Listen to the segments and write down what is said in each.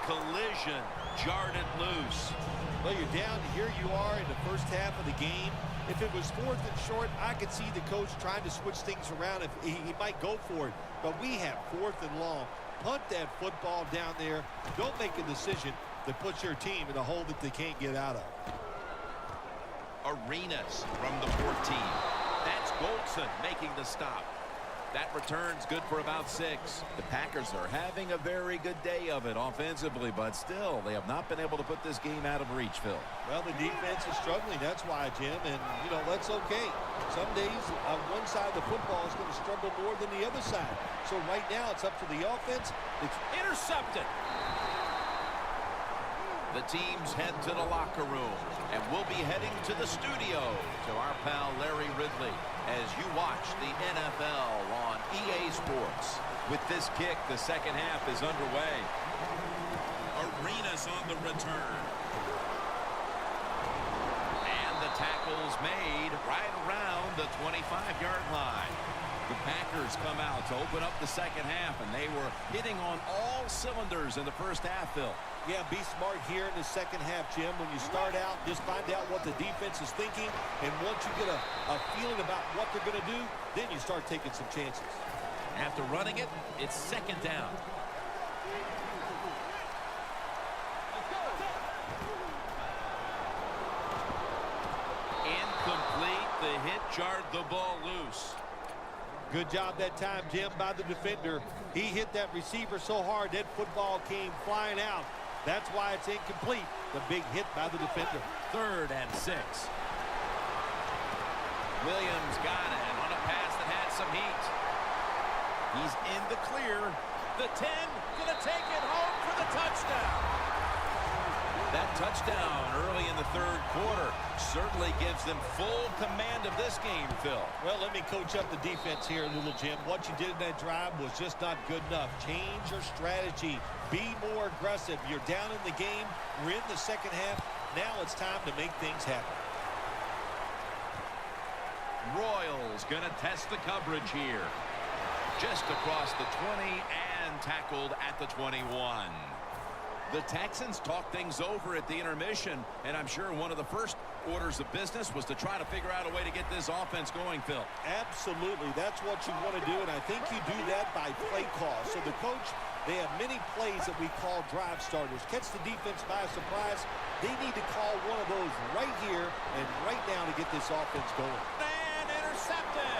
collision jarred it loose. Well, you're down. Here you are in the first half of the game. If it was 4th and short, I could see the coach trying to switch things around. If he might go for it. But we have 4th and long. Punt that football down there. Don't make a decision that puts your team in a hole that they can't get out of. Arenas from the 14. That's Goldson making the stop. That return's good for about 6. The Packers are having a very good day of it offensively, but still, they have not been able to put this game out of reach, Phil. Well, the defense is struggling. That's why, Jim, and, you know, that's okay. Some days, one side of the football is going to struggle more than the other side. So right now, it's up to the offense. It's intercepted. The teams head to the locker room, and we'll be heading to the studio to our pal Larry Ridley as you watch the NFL on EA Sports. With this kick, the second half is underway. Arenas on the return. And the tackle's made right around the 25-yard line. The Packers come out to open up the second half, and they were hitting on all cylinders in the first half, Phil. Yeah, be smart here in the second half, Jim. When you start out, just find out what the defense is thinking, and once you get a feeling about what they're going to do, then you start taking some chances. After running it, it's second down. Incomplete. The hit jarred the ball loose. Good job that time, Jim, by the defender. He hit that receiver so hard that football came flying out. That's why it's incomplete. The big hit by the defender. 3rd and 6. Williams got it on a pass that had some heat. He's in the clear. The 10 gonna take it home for the touchdown. That touchdown early in the 3rd quarter certainly gives them full command of this game, Phil. Well, let me coach up the defense here a little, Jim. What you did in that drive was just not good enough. Change your strategy. Be more aggressive. You're down in the game. We're in the second half. Now it's time to make things happen. Royals going to test the coverage here. Just across the 20 and tackled at the 21. The Texans talked things over at the intermission, and I'm sure one of the first orders of business was to try to figure out a way to get this offense going, Phil. Absolutely. That's what you want to do, and I think you do that by play call. So the coach, they have many plays that we call drive starters. Catch the defense by surprise. They need to call one of those right here and right now to get this offense going. And intercepted.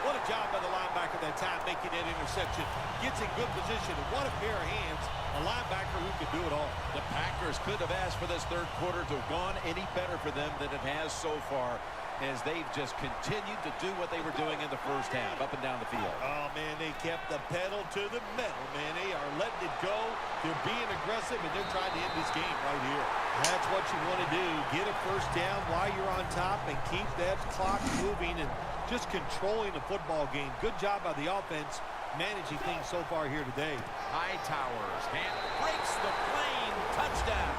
What a job by the linebacker that time making that interception. Gets in good position, and what a pair of hands. A linebacker who can do it all. The Packers could have asked for this 3rd quarter to have gone any better for them than it has so far, as they've just continued to do what they were doing in the first half, up and down the field. Oh, man, they kept the pedal to the metal, man. They are letting it go. They're being aggressive, and they're trying to end this game right here. That's what you want to do. Get a first down while you're on top and keep that clock moving and just controlling the football game. Good job by the offense managing things so far here today. Hightowers hand breaks the plane. Touchdown.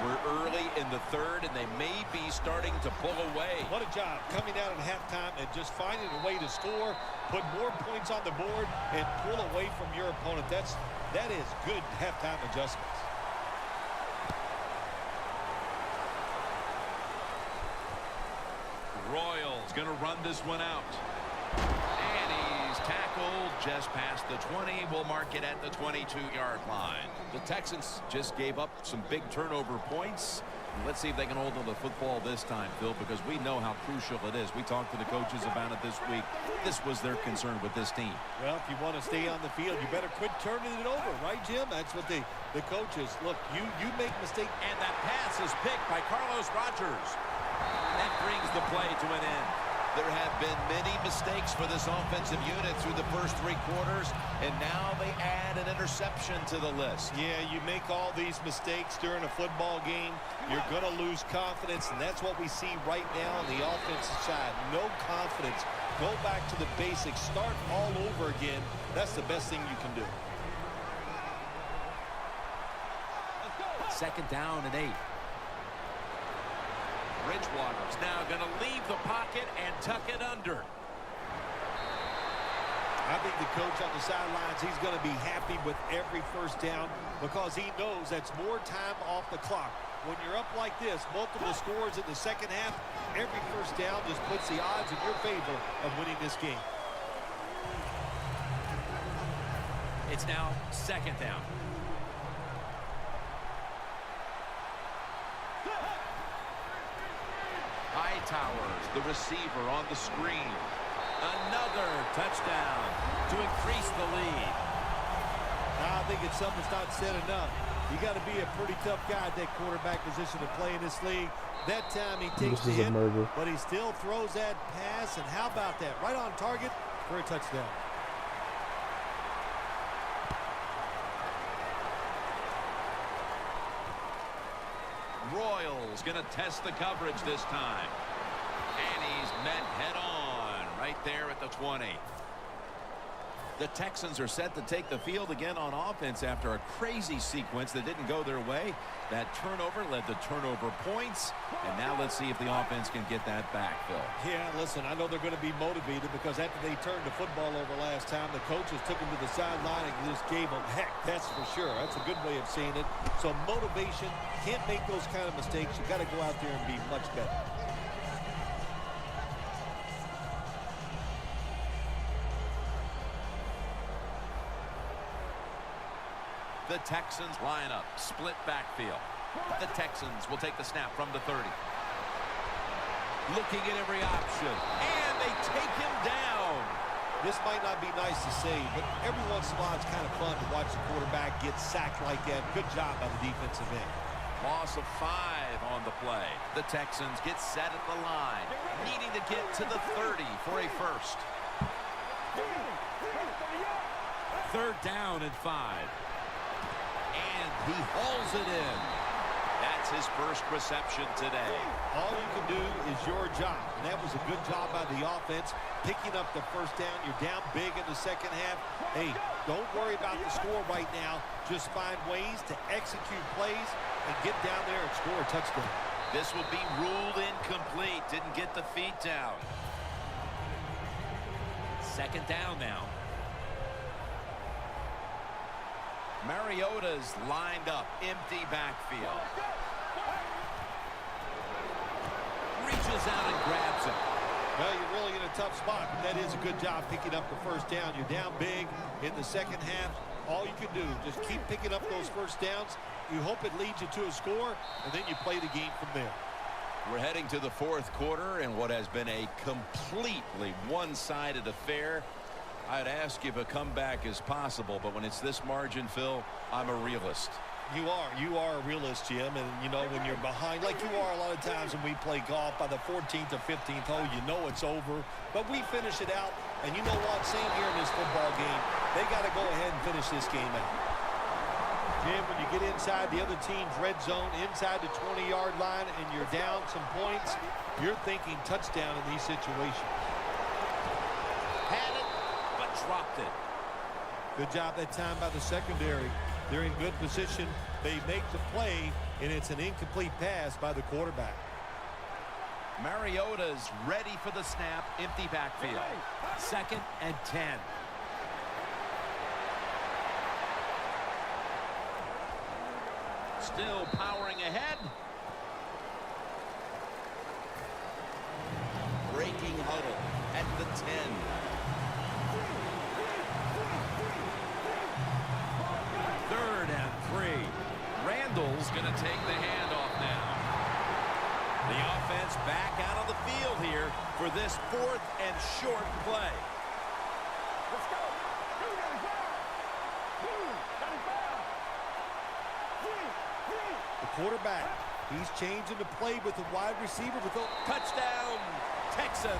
We're early in the 3rd, and they may be starting to pull away. What a job coming out at halftime and just finding a way to score, put more points on the board, and pull away from your opponent. That is good halftime adjustments. Royals going to run this one out. And he's tackled just past the 20. We'll mark it at the 22-yard line. The Texans just gave up some big turnover points. Let's see if they can hold on to the football this time, Phil, because we know how crucial it is. We talked to the coaches about it this week. This was their concern with this team. Well, if you want to stay on the field, you better quit turning it over, right, Jim? That's what the coaches, look, you make mistakes. And that pass is picked by Carlos Rogers. That brings the play to an end. There have been many mistakes for this offensive unit through the first 3 quarters, and now they add an interception to the list. Yeah, you make all these mistakes during a football game, you're going to lose confidence, and that's what we see right now on the offensive side. No confidence. Go back to the basics. Start all over again. That's the best thing you can do. 2nd down and 8. Bridgewater's now going to leave the pocket and tuck it under. I think the coach on the sidelines, he's going to be happy with every first down because he knows that's more time off the clock. When you're up like this, multiple scores in the second half, every first down just puts the odds in your favor of winning this game. It's now second down. Hightowers, the receiver on the screen. Another touchdown to increase the lead. I think it's something that's not said enough. You got to be a pretty tough guy at that quarterback position to play in this league. That time he takes the hit, but he still throws that pass. And how about that? Right on target for a touchdown. Royals going to test the coverage this time. And he's met head-on right there at the 20. The Texans are set to take the field again on offense after a crazy sequence that didn't go their way. That turnover led to turnover points. And now let's see if the offense can get that back, Phil. Yeah, listen, I know they're going to be motivated because after they turned the football over last time, the coaches took them to the sideline and just gave them heck. That's for sure. That's a good way of seeing it. So motivation, can't make those kind of mistakes. You got to go out there and be much better. The Texans line up, split backfield. The Texans will take the snap from the 30. Looking at every option, and they take him down. This might not be nice to say, but every once in a while it's kind of fun to watch the quarterback get sacked like that. Good job by the defensive end. Loss of 5 on the play. The Texans get set at the line, needing to get to the 30 for a first. Third down and 5. And he hauls it in. That's his first reception today. All you can do is your job. And that was a good job by the offense. Picking up the first down. You're down big in the second half. Hey, don't worry about the score right now. Just find ways to execute plays and get down there and score a touchdown. This will be ruled incomplete. Didn't get the feet down. Second down now. Mariota's lined up, empty backfield. Reaches out and grabs it. Well, you're really in a tough spot, but that is a good job picking up the first down. You're down big in the second half. All you can do, just keep picking up those first downs. You hope it leads you to a score, and then you play the game from there. We're heading to the fourth quarter in what has been a completely one-sided affair. I'd ask if a comeback is possible, but when it's this margin, Phil, I'm a realist. You are a realist, Jim, and you know when you're behind, like you are a lot of times when we play golf, by the 14th or 15th hole, you know it's over. But we finish it out, and you know what? Same here in this football game. They got to go ahead and finish this game out. Jim, when you get inside the other team's red zone, inside the 20-yard line, and you're down some points, you're thinking touchdown in these situations. Had it, but dropped it. Good job that time by the secondary. They're in good position. They make the play, and it's an incomplete pass by the quarterback. Mariota's ready for the snap. Empty backfield. Second and 10. Still powering ahead. Breaking huddle at the 10. Third and 3. Randall's going to take the handoff now. The offense back out on the field here for this fourth and short play. Let's go. The quarterback, he's changing the play with the wide receiver with the Touchdown, Texans.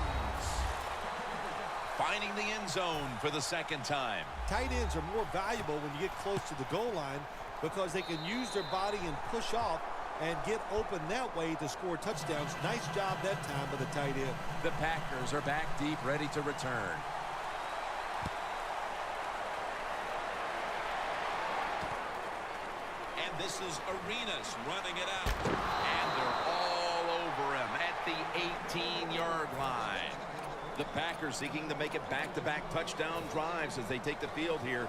Finding the end zone for the second time. tight ends are more valuable when you get close to the goal line because they can use their body and push off and get open that way to score touchdowns. Nice job that time by the tight end. The Packers are back deep, ready to return. And this is Arenas running it out. And they're all over him at the 18-yard line. The Packers seeking to make it back-to-back touchdown drives as they take the field here.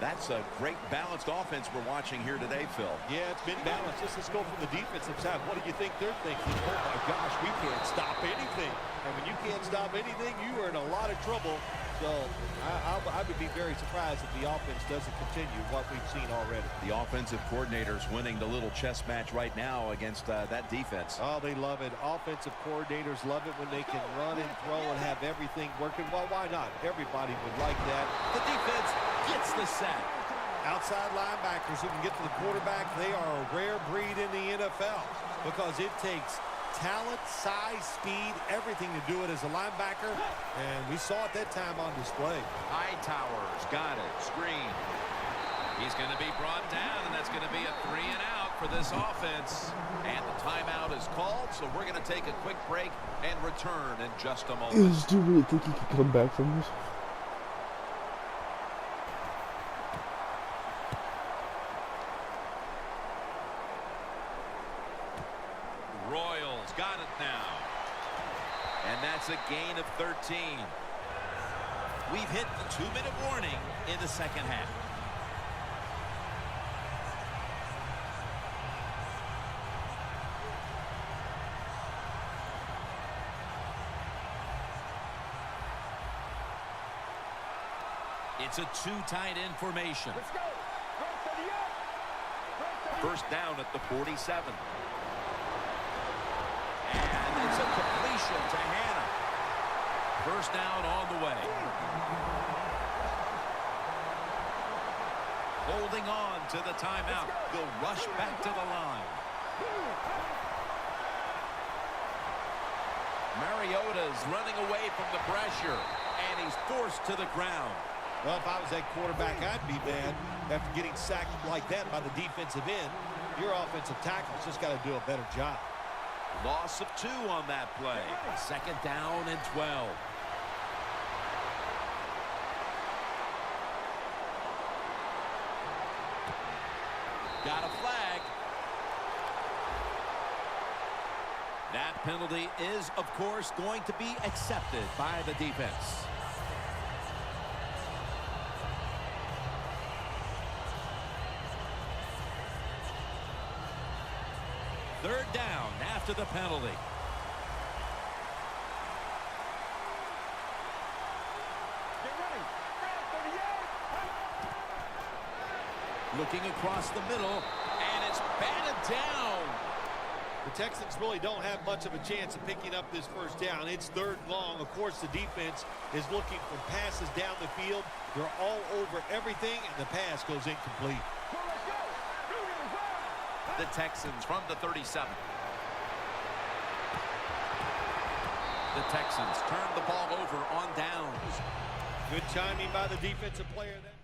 That's a great balanced offense we're watching here today, Phil. Yeah, it's been balanced. Let's go from the defensive side. What do you think they're thinking? Oh, my gosh, we can't stop anything. And when you can't stop anything, you are in a lot of trouble. So I would be very surprised if the offense doesn't continue what we've seen already. The offensive coordinator's winning the little chess match right now against that defense. Oh, they love it. Offensive coordinators love it when they can run and throw and have everything working. Well, why not? Everybody would like that. The defense gets the sack. Outside linebackers who can get to the quarterback, they are a rare breed in the NFL because it takes talent, size, speed, everything to do it as a linebacker, and we saw it that time on display. Hightower's got it. Screen. He's going to be brought down, and that's going to be a 3 and out for this offense. And the timeout is called, so we're going to take a quick break and return in just a moment. Do you really think he could come back from this? Royals got it now. And that's a gain of 13. We've hit the 2-minute warning in the second half. It's a 2 tight end formation. Let's go. Right 38. First down at the 47. And it's a completion to Hannah. First down on the way. Holding on to the timeout. They'll rush back to the line. Mariota's running away from the pressure, and he's forced to the ground. Well, if I was that quarterback, I'd be mad after getting sacked like that by the defensive end. Your offensive tackle's just got to do a better job. Loss of 2 on that play. Second down and 12. Got a flag. That penalty is, of course, going to be accepted by the defense. Third down after the penalty. Get ready. Right 38. Looking across the middle, and it's batted down. The Texans really don't have much of a chance of picking up this first down. It's third long. Of course, the defense is looking for passes down the field. They're all over everything, and the pass goes incomplete. Well, let's go. The Texans from the 37. The Texans turn the ball over on downs. Good timing by the defensive player there.